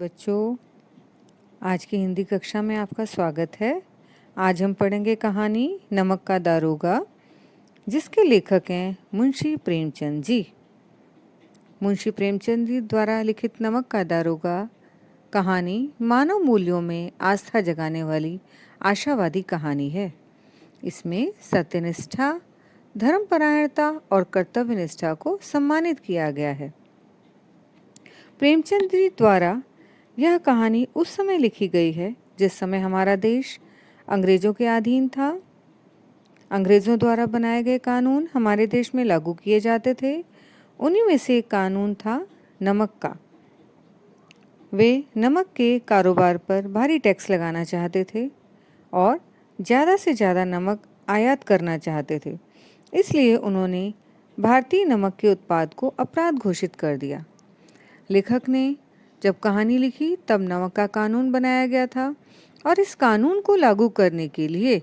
बच्चों, आज की हिंदी कक्षा में आपका स्वागत है। आज हम पढ़ेंगे कहानी नमक का दारोगा, जिसके लेखक हैं मुंशी प्रेमचंद जी। मुंशी प्रेमचंद जी द्वारा लिखित नमक का दारोगा कहानी मानव मूल्यों में आस्था जगाने वाली आशावादी कहानी है। इसमें सत्यनिष्ठा, धर्मपरायणता और कर्तव्यनिष्ठा को सम्मानित किया गया है। प्रेमचंद जी द्वारा यह कहानी उस समय लिखी गई है जिस समय हमारा देश अंग्रेजों के अधीन था। अंग्रेजों द्वारा बनाए गए कानून हमारे देश में लागू किए जाते थे। उन्हीं में से एक कानून था नमक का। वे नमक के कारोबार पर भारी टैक्स लगाना चाहते थे और ज़्यादा से ज़्यादा नमक आयात करना चाहते थे। इसलिए उन्होंने भारतीय नमक के उत्पाद को अपराध घोषित कर दिया। लेखक ने जब कहानी लिखी तब नमक का कानून बनाया गया था और इस कानून को लागू करने के लिए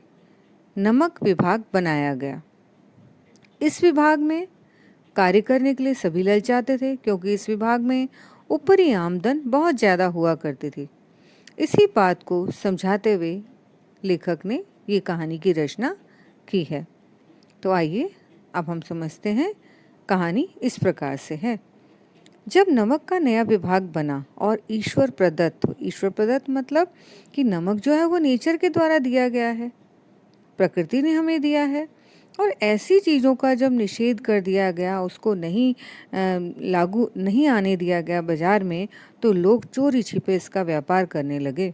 नमक विभाग बनाया गया। इस विभाग में कार्य करने के लिए सभी ललचाते थे, क्योंकि इस विभाग में ऊपरी आमदन बहुत ज़्यादा हुआ करती थी। इसी बात को समझाते हुए लेखक ने ये कहानी की रचना की है। तो आइए अब हम समझते हैं। कहानी इस प्रकार से है। जब नमक का नया विभाग बना और ईश्वर प्रदत्त मतलब कि नमक जो है वो नेचर के द्वारा दिया गया है, प्रकृति ने हमें दिया है, और ऐसी चीज़ों का जब निषेध कर दिया गया, उसको नहीं लागू नहीं आने दिया गया बाजार में, तो लोग चोरी छिपे इसका व्यापार करने लगे।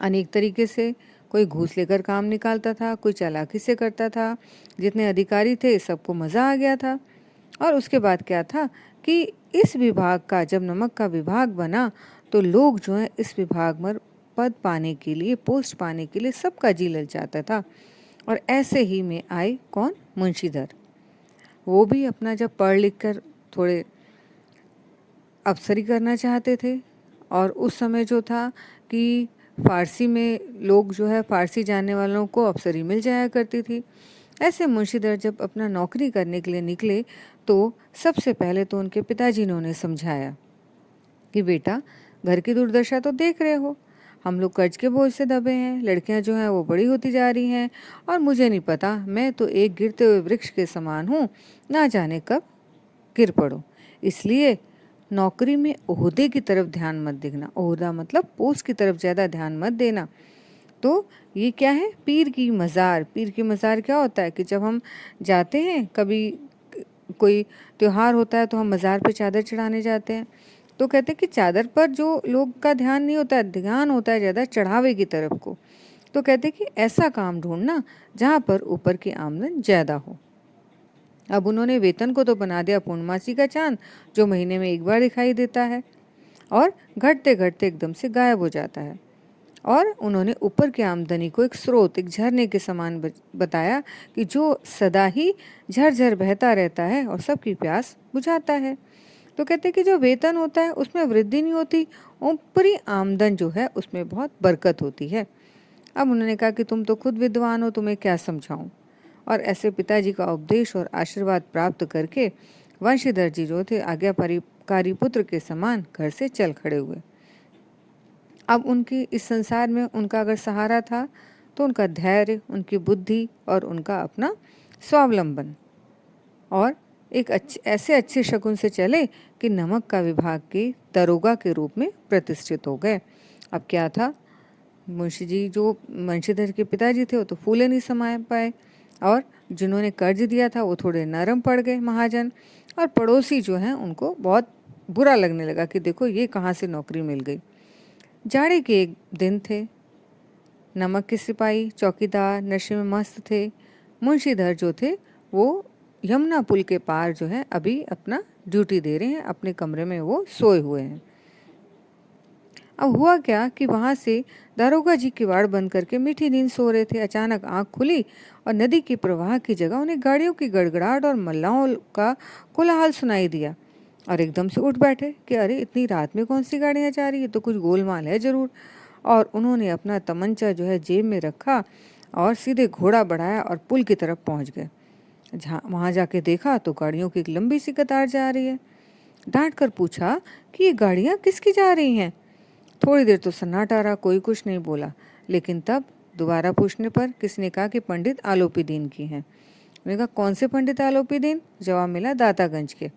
अनेक तरीके से कोई घूस लेकर काम निकालता था, कोई चालाकी से करता था। जितने अधिकारी थे सबको मज़ा आ गया था। और उसके बाद क्या था कि इस विभाग का जब नमक का विभाग बना तो लोग जो है इस विभाग में पद पाने के लिए, पोस्ट पाने के लिए सबका जी ललचाता था। और ऐसे ही में आए कौन? मुंशीधर। वो भी अपना जब पढ़ लिख कर थोड़े अफसरी करना चाहते थे। और उस समय जो था कि फारसी में लोग जो है फारसी जानने वालों को अफसरी मिल जाया करती थी। ऐसे मुंशीधर जब अपना नौकरी करने के लिए निकले तो सबसे पहले तो उनके पिताजी ने उन्हें समझाया कि बेटा, घर की दुर्दशा तो देख रहे हो, हम लोग कर्ज के बोझ से दबे हैं, लड़कियां जो हैं वो बड़ी होती जा रही हैं, और मुझे नहीं पता, मैं तो एक गिरते हुए वृक्ष के समान हूँ, ना जाने कब गिर पड़ो। इसलिए नौकरी में ओहदे की तरफ ध्यान मत देना। ओहदा मतलब पोस्ट की तरफ ज़्यादा ध्यान मत देना। तो ये क्या है? पीर की मज़ार। पीर की मज़ार क्या होता है कि जब हम जाते हैं, कभी कोई त्योहार होता है तो हम मज़ार पे चादर चढ़ाने जाते हैं, तो कहते हैं कि चादर पर जो लोग का ध्यान नहीं होता है, ध्यान होता है ज़्यादा चढ़ावे की तरफ को। तो कहते हैं कि ऐसा काम ढूंढना जहाँ पर ऊपर की आमदन ज़्यादा हो। अब उन्होंने वेतन को तो बना दिया पूर्णमासी का चांद, जो महीने में एक बार दिखाई देता है और घटते घटते एकदम से गायब हो जाता है। और उन्होंने ऊपर की आमदनी को एक स्रोत, एक झरने के समान बताया कि जो सदा ही झरझर बहता रहता है और सबकी प्यास बुझाता है। तो कहते हैं कि जो वेतन होता है उसमें वृद्धि नहीं होती, ऊपरी आमदन जो है उसमें बहुत बरकत होती है। अब उन्होंने कहा कि तुम तो खुद विद्वान हो, तुम्हें क्या समझाऊं। और ऐसे पिताजी का उपदेश और आशीर्वाद प्राप्त करके वंशीधर जी जो थे आज्ञाकारी पुत्र के समान घर से चल खड़े हुए। अब उनकी इस संसार में उनका अगर सहारा था तो उनका धैर्य, उनकी बुद्धि और उनका अपना स्वावलंबन, और एक ऐसे अच्छे शकुन से चले कि नमक का विभाग के दरोगा के रूप में प्रतिष्ठित हो गए। अब क्या था, मुंशीधर के पिताजी थे वो तो फूले नहीं समा पाए, और जिन्होंने कर्ज दिया था वो थोड़े नरम पड़ गए महाजन, और पड़ोसी जो हैं उनको बहुत बुरा लगने लगा कि देखो ये कहाँ से नौकरी मिल गई। जाड़े के एक दिन थे। नमक के सिपाही चौकीदार नशे में मस्त थे। मुंशीधर जो थे वो यमुना पुल के पार जो है अभी अपना ड्यूटी दे रहे हैं, अपने कमरे में वो सोए हुए हैं। अब हुआ क्या कि वहाँ से दारोगा जी किवाड़ बंद करके मीठी नींद सो रहे थे। अचानक आंख खुली और नदी के प्रवाह की जगह उन्हें गाड़ियों की गड़गड़ाहट और मल्लाहों का कोलाहल सुनाई दिया, और एकदम से उठ बैठे कि अरे इतनी रात में कौन सी गाड़ियाँ जा रही है, तो कुछ गोलमाल है ज़रूर। और उन्होंने अपना तमंचा जो है जेब में रखा और सीधे घोड़ा बढ़ाया और पुल की तरफ पहुंच गए। जहाँ वहाँ जाके देखा तो गाड़ियों की एक लंबी सी कतार जा रही है। डांट कर पूछा कि ये गाड़ियाँ किसकी जा रही हैं? थोड़ी देर तो सन्नाटा रहा, कोई कुछ नहीं बोला, लेकिन तब दोबारा पूछने पर किसी ने कहा कि पंडित आलोपीदीन की हैं। उन्होंने कहा कौन से पंडित आलोपीदीन? जवाब मिला दातागंज के।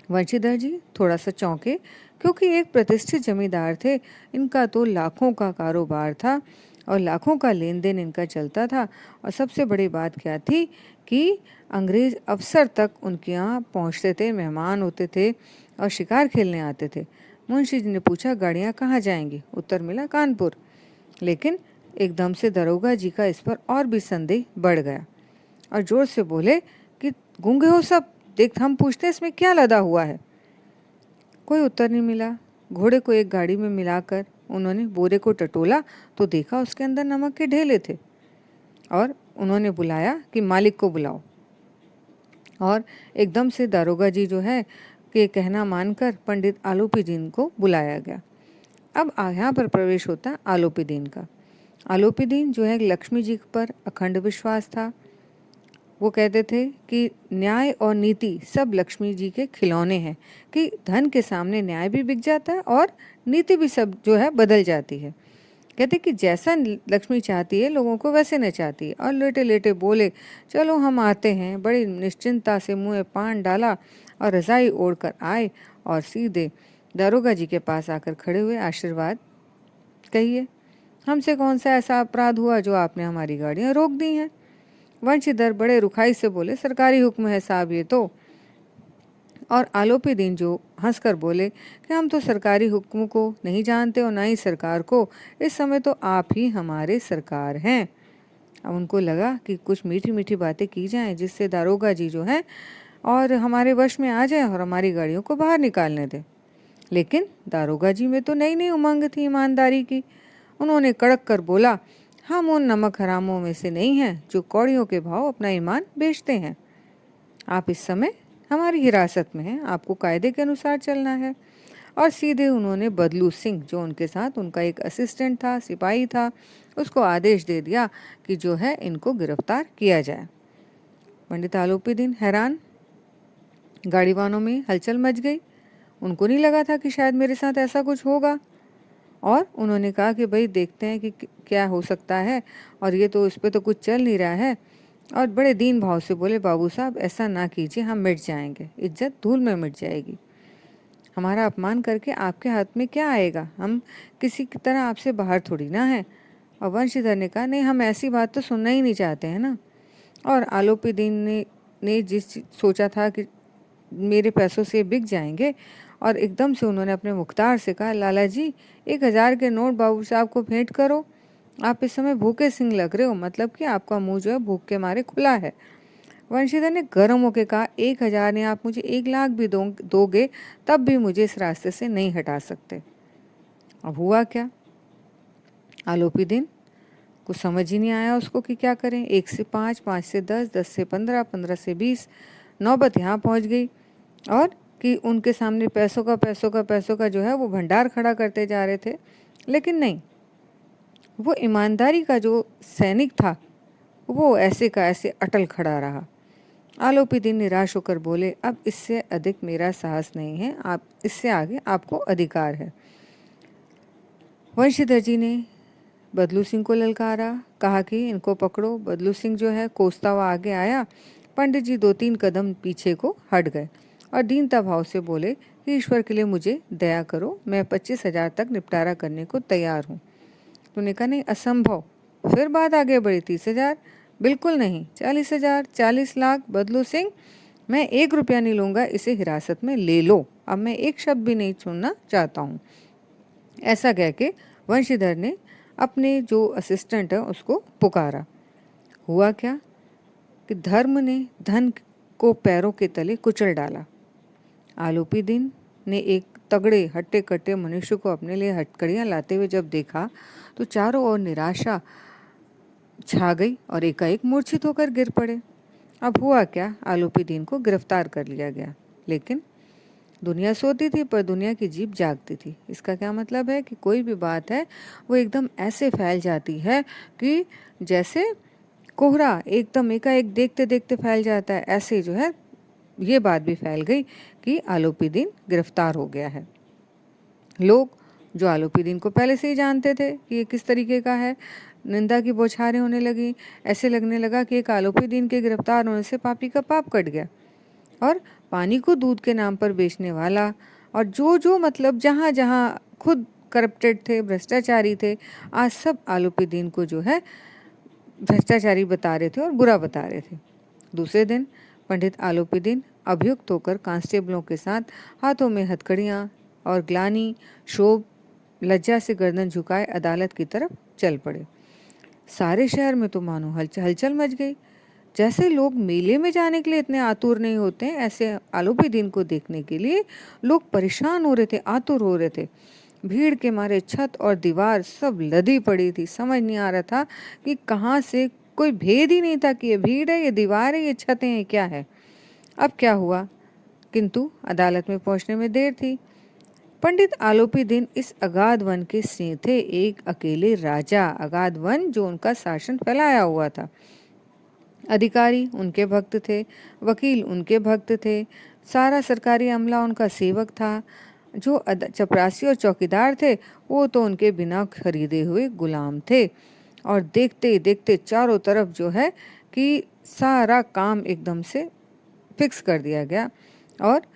वंशीधर जी थोड़ा सा चौंके, क्योंकि एक प्रतिष्ठित जमींदार थे, इनका तो लाखों का कारोबार था और लाखों का लेन देन इनका चलता था। और सबसे बड़ी बात क्या थी कि अंग्रेज अफसर तक उनके यहाँ पहुँचते थे, मेहमान होते थे और शिकार खेलने आते थे। मुंशी जी ने पूछा गाड़ियाँ कहाँ जाएंगी? उत्तर मिला कानपुर। लेकिन एकदम से दरोगा जी का इस पर और भी संदेह बढ़ गया और जोर से बोले कि गूंगे हो सब, देख हम पूछते हैं इसमें क्या लदा हुआ है। कोई उत्तर नहीं मिला। घोड़े को एक गाड़ी में मिलाकर उन्होंने बोरे को टटोला तो देखा उसके अंदर नमक के ढेले थे और उन्होंने बुलाया कि मालिक को बुलाओ। और एकदम से दारोगा जी जो है कि कहना मानकर पंडित आलोपीदीन को बुलाया गया। अब यहाँ पर प्रवेश होता आलोपीदीन का। आलोपीदीन जो है लक्ष्मी जी पर अखंड विश्वास था। वो कहते थे कि न्याय और नीति सब लक्ष्मी जी के खिलौने हैं, कि धन के सामने न्याय भी बिक जाता है और नीति भी सब जो है बदल जाती है। कहते कि जैसा लक्ष्मी चाहती है लोगों को वैसे न चाहती है। और लेटे लेटे बोले चलो हम आते हैं। बड़ी निश्चिंतता से मुँह में पान डाला और रजाई ओढ़कर आए और सीधे दारोगा जी के पास आकर खड़े हुए। आशीर्वाद कहिए, हमसे कौन सा ऐसा अपराध हुआ जो आपने हमारी गाड़ियाँ रोक दी हैं? वंशीधर बड़े रुखाई से बोले सरकारी हुक्म है साहब ये तो। और आलोपीदीन जो हंसकर बोले कि हम तो सरकारी हुक्म को नहीं जानते और ना ही सरकार को, इस समय तो आप ही हमारे सरकार हैं। अब उनको लगा कि कुछ मीठी मीठी बातें की जाएं जिससे दारोगा जी जो है और हमारे वश में आ जाए और हमारी गाड़ियों को बाहर निकालने दें। लेकिन दारोगा जी में तो नई नई उमंग थी ईमानदारी की। उन्होंने कड़क कर बोला हम उन नमक हरामों में से नहीं हैं जो कौड़ियों के भाव अपना ईमान बेचते हैं। आप इस समय हमारी हिरासत में हैं, आपको कायदे के अनुसार चलना है। और सीधे उन्होंने बदलू सिंह जो उनके साथ उनका एक असिस्टेंट था, सिपाही था, उसको आदेश दे दिया कि जो है इनको गिरफ्तार किया जाए। पंडित आलोपीदीन हैरान। गाड़ी वालों में हलचल मच गई। उनको नहीं लगा था कि शायद मेरे साथ ऐसा कुछ होगा और उन्होंने कहा कि भाई देखते हैं कि क्या हो सकता है और ये तो इस पर तो कुछ चल नहीं रहा है। और बड़े दीन भाव से बोले बाबू साहब ऐसा ना कीजिए, हम मिट जाएंगे, इज्जत धूल में मिट जाएगी। हमारा अपमान करके आपके हाथ में क्या आएगा? हम किसी की तरह आपसे बाहर थोड़ी ना है। और वंशीधर ने कहा नहीं, हम ऐसी बात तो सुनना ही नहीं चाहते हैं ना। और आलोपीदीन ने जिस सोचा था कि मेरे पैसों से बिक जाएंगे, और एकदम से उन्होंने अपने मुख्तार से कहा लाला जी 1000 के नोट बाबू साहब को भेंट करो। आप इस समय भूखे सिंह लग रहे हो, मतलब कि आपका मुंह जो है भूख के मारे खुला है। वंशीधर ने गर्म होकर कहा 1000 ने आप मुझे 1 लाख भी दोगे तब भी मुझे इस रास्ते से नहीं हटा सकते। अब हुआ क्या? आलोपीदीन कुछ समझ ही नहीं आया उसको कि क्या करें। 1 से 5, 5 से 10, 10 से 15, 15 से 20 नौबत यहाँ पहुँच गई और कि उनके सामने पैसों का जो है वो भंडार खड़ा करते जा रहे थे। लेकिन नहीं, वो ईमानदारी का जो सैनिक था वो ऐसे का ऐसे अटल खड़ा रहा। आलोपीदीन निराश होकर बोले अब इससे अधिक मेरा साहस नहीं है, आप इससे आगे आपको अधिकार है। वंशीधर जी ने बदलू सिंह को ललकारा, कहा कि इनको पकड़ो। बदलू सिंह जो है कोसता हुआ आगे आया। पंडित जी 2-3 कदम पीछे को हट गए और दीनता भाव से बोले कि ईश्वर के लिए मुझे दया करो, मैं 25,000 तक निपटारा करने को तैयार हूँ। तूने कहा नहीं, असंभव। फिर बात आगे बढ़ी 30,000, बिल्कुल नहीं, 40,000, 40 लाख। बदलू सिंह मैं 1 रुपया नहीं लूँगा, इसे हिरासत में ले लो, अब मैं एक शब्द भी नहीं सुनना चाहता हूँ। ऐसा कह के वंशीधर ने अपने जो असिस्टेंट है उसको पुकारा। हुआ क्या कि धर्म ने धन को पैरों के तले कुचल डाला। आलोपीदीन ने एक तगड़े हट्टे कट्टे मनुष्य को अपने लिए हथकड़ियाँ लाते हुए जब देखा तो चारों ओर निराशा छा गई और एकाएक मूर्छित होकर गिर पड़े। अब हुआ क्या? आलोपीदीन को गिरफ्तार कर लिया गया। लेकिन दुनिया सोती थी पर दुनिया की जीभ जागती थी। इसका क्या मतलब है कि कोई भी बात है वो एकदम ऐसे फैल जाती है कि जैसे कोहरा एकदम एकाएक देखते देखते फैल जाता है, ऐसे जो है ये बात भी फैल गई कि आलोपीदीन गिरफ्तार हो गया है। लोग जो आलोपी दीन को पहले से ही जानते थे कि ये किस तरीके का है। निंदा की बौछारें होने लगी। ऐसे लगने लगा कि एक आलोपी दीन के गिरफ्तार होने से पापी का पाप कट गया। और पानी को दूध के नाम पर बेचने वाला और जो मतलब जहाँ जहाँ खुद करप्टेड थे, भ्रष्टाचारी थे, आज सब आलोपी दीन को जो है भ्रष्टाचारी बता रहे थे और बुरा बता रहे थे। दूसरे दिन पंडित आलोपी दीन अभियुक्त होकर कांस्टेबलों के साथ हाथों में हथकड़ियाँ और ग्लानी, शोभ, लज्जा से गर्दन झुकाए अदालत की तरफ चल पड़े। सारे शहर में तो मानो हलचल मच गई। जैसे लोग मेले में जाने के लिए इतने आतुर नहीं होते हैं, ऐसे आलोपी दीन को देखने के लिए लोग परेशान हो रहे थे, आतुर हो रहे थे। भीड़ के मारे छत और दीवार सब लदी पड़ी थी। समझ नहीं आ रहा था कि कहाँ से, कोई भेद ही नहीं था कि ये भीड़ है, ये दीवार है, ये छतें हैं, क्या है। अब क्या हुआ, किंतु अदालत में पहुंचने में देर थी। पंडित आलोपी दीन इस अगाध वन के सिंह थे, एक अकेले राजा। अगाध वन जो उनका शासन फैलाया हुआ था। अधिकारी उनके भक्त थे, वकील उनके भक्त थे, सारा सरकारी अमला उनका सेवक था। जो चपरासी और चौकीदार थे वो तो उनके बिना खरीदे हुए गुलाम थे। और देखते ही देखते चारों तरफ जो है कि सारा काम एकदम से फिक्स कर दिया गया। और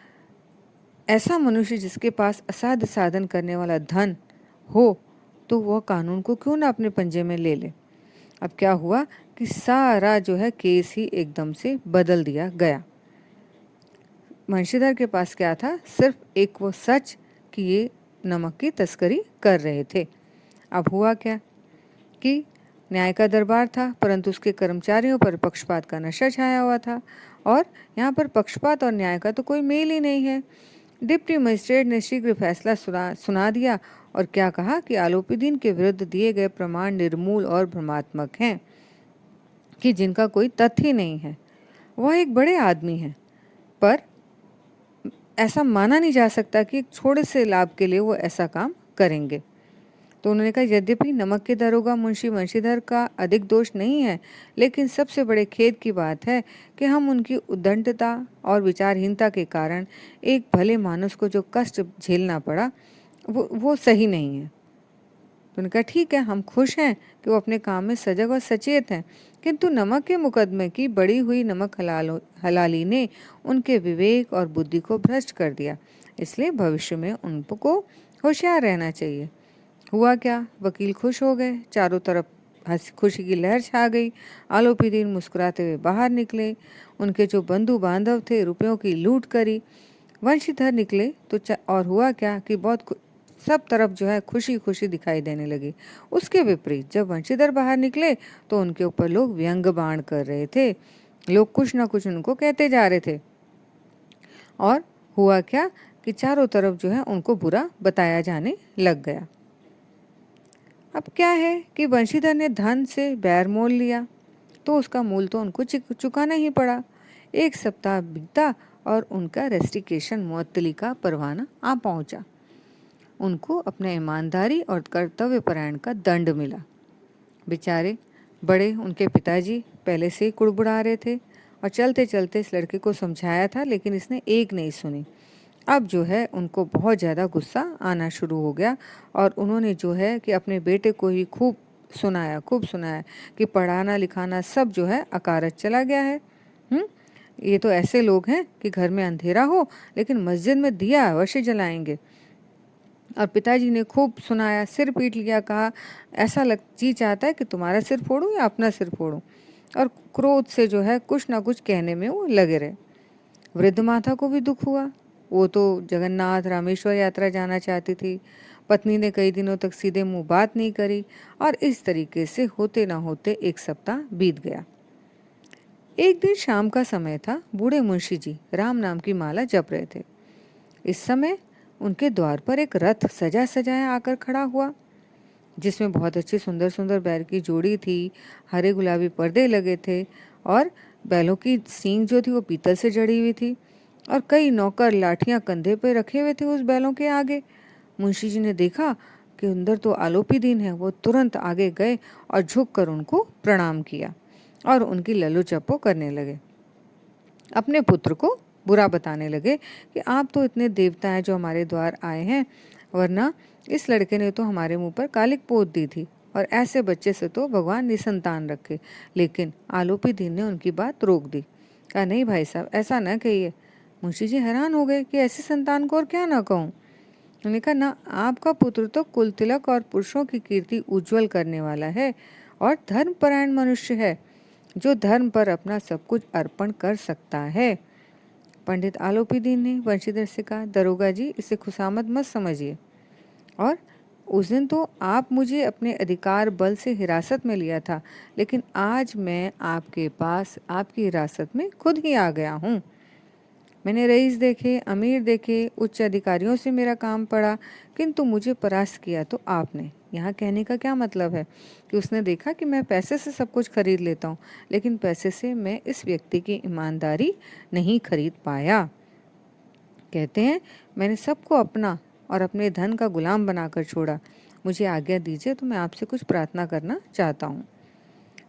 ऐसा मनुष्य जिसके पास असाध्य साधन करने वाला धन हो तो वह कानून को क्यों ना अपने पंजे में ले ले। अब क्या हुआ कि सारा जो है केस ही एकदम से बदल दिया गया। वंशीधर के पास क्या था, सिर्फ एक वो सच कि ये नमक की तस्करी कर रहे थे। अब हुआ क्या कि न्याय का दरबार था, परंतु उसके कर्मचारियों पर पक्षपात का नशा छाया हुआ था। और यहाँ पर पक्षपात और न्याय का तो कोई मेल ही नहीं है। डिप्टी मजिस्ट्रेट ने शीघ्र फैसला सुना दिया और क्या कहा कि आलोपी दीन के विरुद्ध दिए गए प्रमाण निर्मूल और भ्रमात्मक हैं, कि जिनका कोई तथ्य नहीं है। वह एक बड़े आदमी हैं, पर ऐसा माना नहीं जा सकता कि एक छोटे से लाभ के लिए वो ऐसा काम करेंगे। तो उन्होंने कहा, यद्यपि नमक के दरोगा मुंशी वंशीधर का अधिक दोष नहीं है, लेकिन सबसे बड़े खेद की बात है कि हम उनकी उद्दंडता और विचारहीनता के कारण एक भले मानुस को जो कष्ट झेलना पड़ा वो सही नहीं है। तो उन्होंने कहा, ठीक है, हम खुश हैं कि वो अपने काम में सजग और सचेत हैं, किंतु नमक के मुकदमे की बढ़ी हुई नमक हलाली ने उनके विवेक और बुद्धि को भ्रष्ट कर दिया। इसलिए भविष्य में उनको होशियार रहना चाहिए। हुआ क्या, वकील खुश हो गए, चारों तरफ खुशी की लहर छा गई। आलोपी दीन मुस्कुराते हुए बाहर निकले। उनके जो बंधु बांधव थे रुपयों की लूट करी। वंशीधर निकले तो और हुआ क्या कि बहुत सब तरफ जो है खुशी खुशी दिखाई देने लगी। उसके विपरीत जब वंशीधर बाहर निकले तो उनके ऊपर लोग व्यंग बाण कर रहे थे। लोग कुछ ना कुछ उनको कहते जा रहे थे। और हुआ क्या कि चारों तरफ जो है उनको बुरा बताया जाने लग गया। अब क्या है कि वंशीधर ने धन से बैर मोल लिया तो उसका मूल तो उनको चुकाना ही पड़ा। 1 सप्ताह बीता और उनका रेस्टिकेशन मुअत्तली का परवाना आ पहुंचा। उनको अपने ईमानदारी और कर्तव्य परायण का दंड मिला। बेचारे बड़े उनके पिताजी पहले से ही कुड़बुड़ा रहे थे और चलते चलते इस लड़के को समझाया था, लेकिन इसने एक नहीं सुनी। अब जो है उनको बहुत ज़्यादा गुस्सा आना शुरू हो गया और उन्होंने जो है कि अपने बेटे को ही खूब सुनाया कि पढ़ाना लिखाना सब जो है अकारत चला गया है। ये तो ऐसे लोग हैं कि घर में अंधेरा हो लेकिन मस्जिद में दिया अवश्य जलाएंगे। और पिताजी ने खूब सुनाया, सिर पीट लिया, कहा ऐसा जी चाहता है कि तुम्हारा सिर फोड़ूं या अपना सिर फोड़ूं। और क्रोध से जो है कुछ ना कुछ कहने में वो लगे रहे। वृद्ध माता को भी दुख हुआ। वो तो जगन्नाथ रामेश्वर यात्रा जाना चाहती थी। पत्नी ने कई दिनों तक सीधे मुंह बात नहीं करी और इस तरीके से होते ना होते 1 सप्ताह बीत गया। एक दिन शाम का समय था। बूढ़े मुंशी जी राम नाम की माला जप रहे थे। इस समय उनके द्वार पर एक रथ सजा सजाया आकर खड़ा हुआ, जिसमें बहुत अच्छी सुंदर सुंदर बैल की जोड़ी थी। हरे गुलाबी पर्दे लगे थे और बैलों की सींग जो थी वो पीतल से जड़ी हुई थी और कई नौकर लाठियां कंधे पे रखे हुए थे उस बैलों के आगे। मुंशी जी ने देखा कि अंदर तो आलोपी दीन है। वो तुरंत आगे गए और झुककर उनको प्रणाम किया और उनकी लल्लो चप्पो करने लगे। अपने पुत्र को बुरा बताने लगे कि आप तो इतने देवता हैं जो हमारे द्वार आए हैं, वरना इस लड़के ने तो हमारे मुंह पर कालिक पोत दी थी, और ऐसे बच्चे से तो भगवान निसंतान रखे। लेकिन आलोपी दीन ने उनकी बात रोक दी। कहा, नहीं भाई साहब, ऐसा न कहिए। मुंशी जी हैरान हो गए कि ऐसी संतान को और क्या ना कहूँ। उन्होंने कहा, ना, आपका पुत्र तो कुल तिलक और पुरुषों की कीर्ति उज्जवल करने वाला है और धर्मपरायण मनुष्य है, जो धर्म पर अपना सब कुछ अर्पण कर सकता है। पंडित आलोपी दीन ने वंशीधर से कहा, दरोगा जी, इसे खुशामद मत समझिए। और उस दिन तो आप मुझे अपने अधिकार बल से हिरासत में लिया था, लेकिन आज मैं आपके पास आपकी हिरासत में खुद ही आ गया हूँ। मैंने रईस देखे, अमीर देखे, उच्च अधिकारियों से मेरा काम पड़ा, किंतु मुझे परास्त किया तो आपने। यहाँ कहने का क्या मतलब है कि उसने देखा कि मैं पैसे से सब कुछ खरीद लेता हूँ, लेकिन पैसे से मैं इस व्यक्ति की ईमानदारी नहीं खरीद पाया। कहते हैं, मैंने सबको अपना और अपने धन का गुलाम बनाकर छोड़ा। मुझे आज्ञा दीजिए तो मैं आपसे कुछ प्रार्थना करना चाहता हूँ।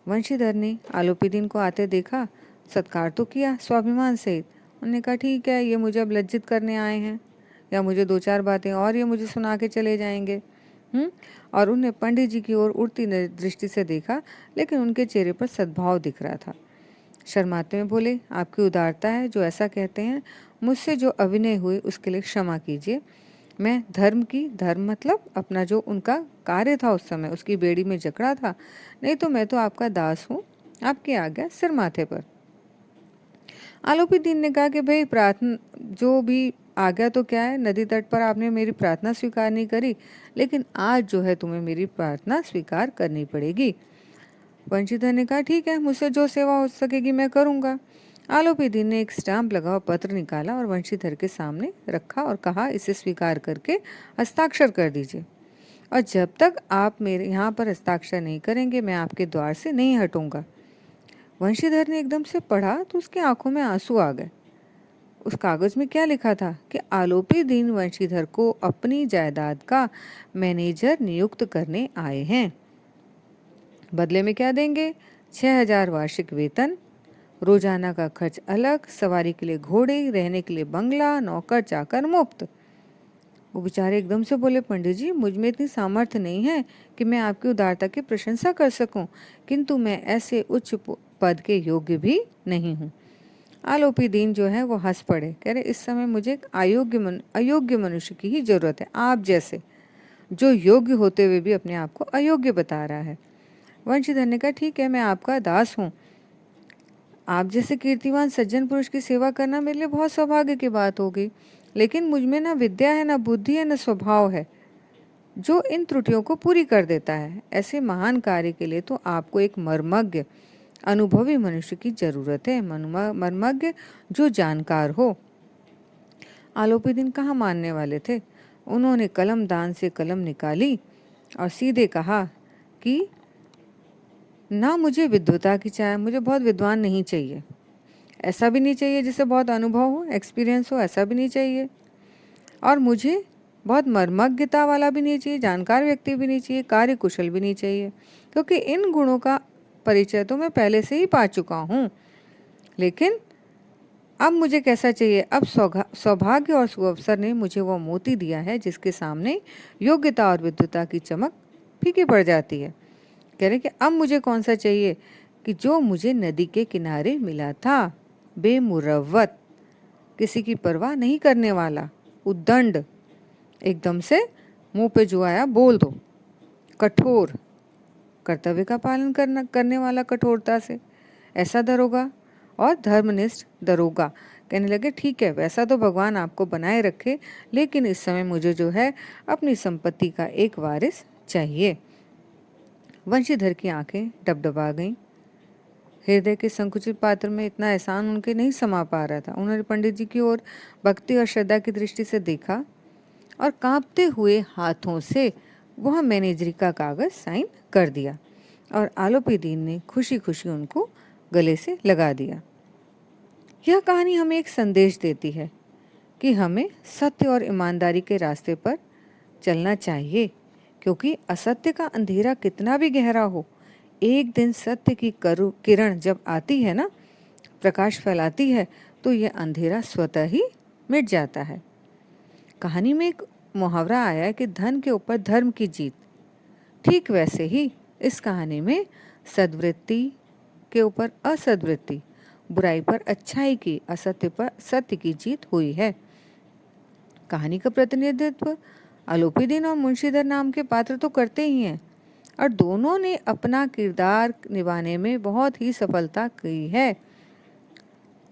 वंशीधर ने आलोपी दीन को आते देखा, सत्कार तो किया स्वाभिमान सहित। उन्होंने कहा, ठीक है, ये मुझे अब लज्जित करने आए हैं, या मुझे दो चार बातें और ये मुझे सुना के चले जाएंगे। और उन्हें पंडित जी की ओर उड़ती दृष्टि से देखा, लेकिन उनके चेहरे पर सद्भाव दिख रहा था। शर्माते में बोले, आपकी उदारता है जो ऐसा कहते हैं। मुझसे जो अभिनय हुई उसके लिए क्षमा कीजिए। मैं धर्म मतलब अपना जो उनका कार्य था उस समय उसकी बेड़ी में जकड़ा था, नहीं तो मैं तो आपका दास हूँ, आपकी आज्ञा सिर माथे पर। आलोपी दीन ने कहा कि भाई, प्रार्थना जो भी आज्ञा तो क्या है, नदी तट पर आपने मेरी प्रार्थना स्वीकार नहीं करी, लेकिन आज जो है तुम्हें मेरी प्रार्थना स्वीकार करनी पड़ेगी। वंशीधर ने कहा, ठीक है, मुझसे जो सेवा हो सकेगी मैं करूँगा। आलोपी दीन ने एक स्टाम्प लगा हुआ पत्र निकाला और वंशीधर के सामने रखा और कहा, इसे स्वीकार करके हस्ताक्षर कर दीजिए, और जब तक आप मेरे यहाँ पर हस्ताक्षर नहीं करेंगे मैं आपके द्वार से नहीं हटूंगा। वंशीधर ने एकदम से पढ़ा तो उसकी आंखों में आंसू आ गए। उस कागज में क्या लिखा था कि आलोपी दीन वंशीधर को अपनी जायदाद का मैनेजर नियुक्त करने आए हैं। बदले में क्या देंगे? 6,000 वार्षिक वेतन, रोजाना का खर्च अलग, सवारी के लिए घोड़े, रहने के लिए बंगला, नौकर चाकर मुफ्त। वो बेचारे एकदम से बोले, पंडित जी, मुझ में इतनी सामर्थ्य नहीं है कि मैं आपकी उदारता की प्रशंसा कर सकूं, किंतु मैं ऐसे उच्च पद के योग्य भी नहीं हूँ। आलोपी दीन जो है वो हंस पड़े, कह रहे, इस समय मुझे एक अयोग्य मनुष्य की ही जरूरत है, आप जैसे, जो योग्य होते हुए भी अपने आप को अयोग्य बता रहा है। वंशीधर ने कहा, ठीक है, मैं आपका दास हूँ। आप जैसे कीर्तिवान सज्जन पुरुष की सेवा करना मेरे लिए बहुत सौभाग्य की बात होगी, लेकिन मुझ में ना विद्या है, ना बुद्धि है, ना स्वभाव है जो इन त्रुटियों को पूरी कर देता है। ऐसे महान कार्य के लिए तो आपको एक मर्मज्ञ अनुभवी मनुष्य की जरूरत है, मर्मज्ञ जो जानकार हो। आलोपी दीन कहाँ मानने वाले थे। उन्होंने कलम दान से कलम निकाली और सीधे कहा कि ना मुझे विद्वता की चाहे, मुझे बहुत विद्वान नहीं चाहिए, ऐसा भी नहीं चाहिए जिसे बहुत अनुभव हो, एक्सपीरियंस हो, ऐसा भी नहीं चाहिए, और मुझे बहुत मर्मज्ञता वाला भी नहीं चाहिए, जानकार व्यक्ति भी नहीं चाहिए, कार्य कुशल भी नहीं चाहिए, क्योंकि इन गुणों का परिचय तो मैं पहले से ही पा चुका हूँ। लेकिन अब मुझे कैसा चाहिए? अब सौभाग्य और सुअवसर ने मुझे वो मोती दिया है जिसके सामने योग्यता और विद्वता की चमक फीकी पड़ जाती है। कह रहे कि अब मुझे कौन सा चाहिए कि जो मुझे नदी के किनारे मिला था, बेमुरव्वत, किसी की परवाह नहीं करने वाला, उद्दंड, एकदम से मुंह पे जो आया बोल दो, कठोर, कर्तव्य का पालन करने वाला कठोरता से, ऐसा दरोगा और धर्मनिष्ठ दरोगा। कहने लगे, ठीक है, वैसा तो भगवान आपको बनाए रखे, लेकिन इस समय मुझे जो है अपनी संपत्ति का एक वारिस चाहिए। वंशीधर की आंखें डबडबा गईं। हृदय के संकुचित पात्र में इतना एहसान उनके नहीं समा पा रहा था। उन्होंने पंडित जी की ओर भक्ति और श्रद्धा की दृष्टि से देखा और कांपते हुए हाथों से वह मैनेजरी का कागज साइन कर दिया और आलोपी दीन ने खुशी खुशी उनको गले से लगा दिया। यह कहानी हमें एक संदेश देती है कि हमें सत्य और ईमानदारी के रास्ते पर चलना चाहिए, क्योंकि असत्य का अंधेरा कितना भी गहरा हो, एक दिन सत्य की किरण जब आती है ना, प्रकाश फैलाती है, तो यह अंधेरा स्वतः ही मिट जाता है। कहानी में एक मुहावरा आया कि धन के ऊपर धर्म की जीत, ठीक वैसे ही इस कहानी में सद्वृत्ति के ऊपर असद्वृत्ति, बुराई पर अच्छाई की, असत्य पर सत्य की जीत हुई है। कहानी का प्रतिनिधित्व आलोपीदीन और मुंशीधर नाम के पात्र तो करते ही हैं, और दोनों ने अपना किरदार निभाने में बहुत ही सफलता की है।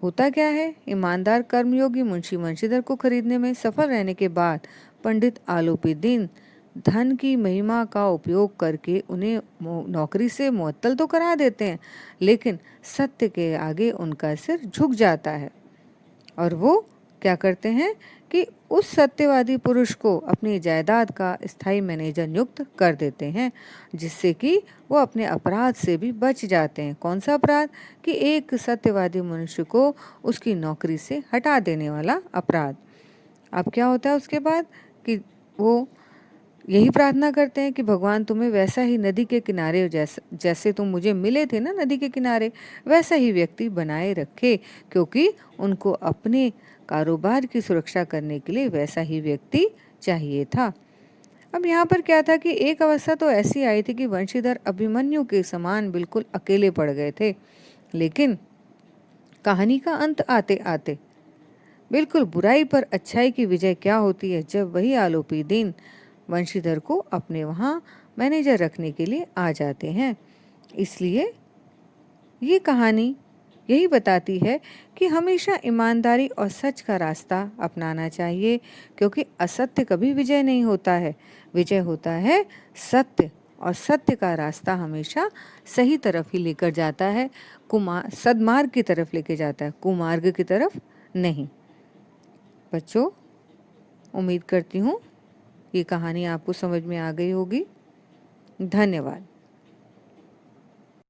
होता क्या है, ईमानदार कर्मयोगी मुंशी मुंशीधर को खरीदने में सफल रहने के बाद पंडित आलोपीदीन धन की महिमा का उपयोग करके उन्हें नौकरी से मुअत्तल तो करा देते हैं, लेकिन सत्य के आगे उनका सिर झुक जाता है और वो क्या करते हैं कि उस सत्यवादी पुरुष को अपनी जायदाद का स्थायी मैनेजर नियुक्त कर देते हैं, जिससे कि वो अपने अपराध से भी बच जाते हैं। कौन सा अपराध? कि एक सत्यवादी मनुष्य को उसकी नौकरी से हटा देने वाला अपराध। अब क्या होता है उसके बाद कि वो यही प्रार्थना करते हैं कि भगवान तुम्हें वैसा ही नदी के किनारे जैसे तुम मुझे मिले थे ना नदी के किनारे, वैसा ही व्यक्ति बनाए रखे, क्योंकि उनको अपने कारोबार की सुरक्षा करने के लिए वैसा ही व्यक्ति चाहिए था। अब यहाँ पर क्या था कि एक अवस्था तो ऐसी आई थी कि वंशीधर अभिमन्यु के समान बिल्कुल अकेले पड़ गए थे, लेकिन कहानी का अंत आते आते बिल्कुल बुराई पर अच्छाई की विजय क्या होती है, जब वही आलोपीदीन वंशीधर को अपने वहाँ मैनेजर रखने के लिए आ जाते हैं। इसलिए ये कहानी यही बताती है कि हमेशा ईमानदारी और सच का रास्ता अपनाना चाहिए, क्योंकि असत्य कभी विजय नहीं होता है, विजय होता है सत्य, और सत्य का रास्ता हमेशा सही तरफ ही लेकर जाता है, सद्मार्ग की तरफ लेके जाता है, कुमार्ग की तरफ नहीं। बच्चों, उम्मीद करती हूँ ये कहानी आपको समझ में आ गई होगी। धन्यवाद।